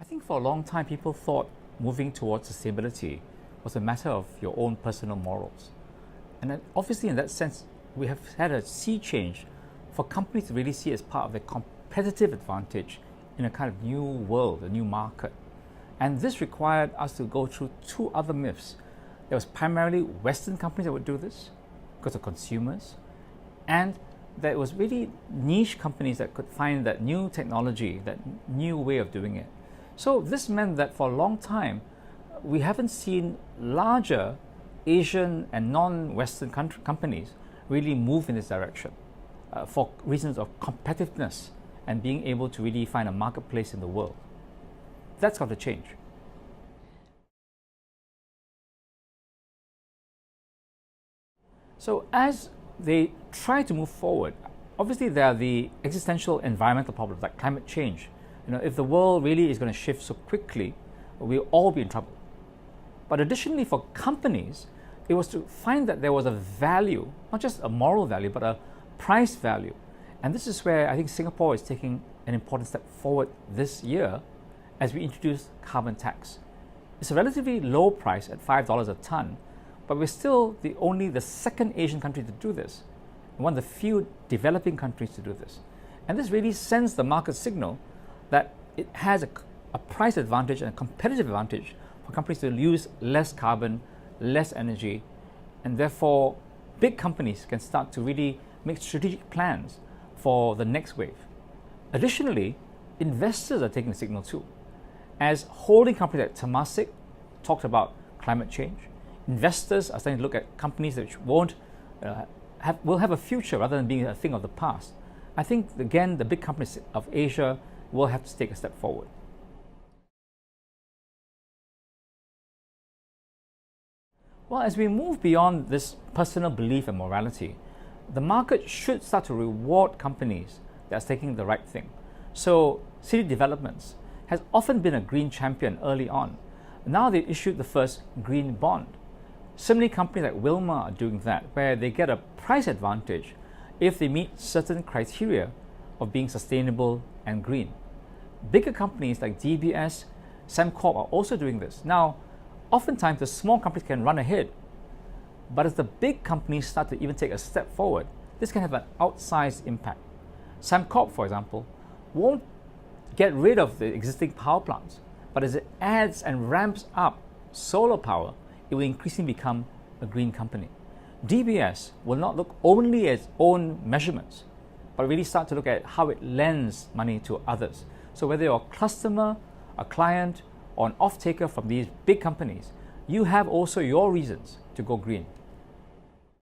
I think for a long time people thought moving towards sustainability was a matter of your own personal morals. And then obviously in that sense, we have had a sea change for companies to really see it as part of their competitive advantage in a kind of new world, a new market. And this required us to go through two other myths. There was primarily Western companies that would do this because of consumers, and there was really niche companies that could find that new technology, that new way of doing it. So this meant that for a long time, we haven't seen larger Asian and non-Western companies really move in this direction for reasons of competitiveness and being able to really find a marketplace in the world. That's got to change. So as they try to move forward, obviously there are the existential environmental problems like climate change. If the world really is going to shift so quickly, we'll all be in trouble. But additionally, for companies, it was to find that there was a value, not just a moral value, but a price value. And this is where I think Singapore is taking an important step forward this year as we introduce carbon tax. It's a relatively low price at $5 a ton, but we're still only the second Asian country to do this, and one of the few developing countries to do this. And this really sends the market signal that it has a price advantage and a competitive advantage for companies to use less carbon, less energy, and therefore big companies can start to really make strategic plans for the next wave. Additionally, investors are taking the signal too. As holding companies like Temasek talked about climate change, investors are starting to look at companies that will have a future rather than being a thing of the past. I think, again, the big companies of Asia will have to take a step forward. Well, as we move beyond this personal belief and morality, the market should start to reward companies that are taking the right thing. So, City Developments has often been a green champion early on. Now they issued the first green bond. Similarly, companies like Wilmar are doing that, where they get a price advantage if they meet certain criteria of being sustainable and green. Bigger companies like DBS, Sembcorp are also doing this. Now, oftentimes the small companies can run ahead, but as the big companies start to even take a step forward, this can have an outsized impact. Sembcorp, for example, won't get rid of the existing power plants, but as it adds and ramps up solar power, it will increasingly become a green company. DBS will not look only at its own measurements, but really start to look at how it lends money to others. So whether you're a customer, a client, or an off-taker from these big companies, you have also your reasons to go green.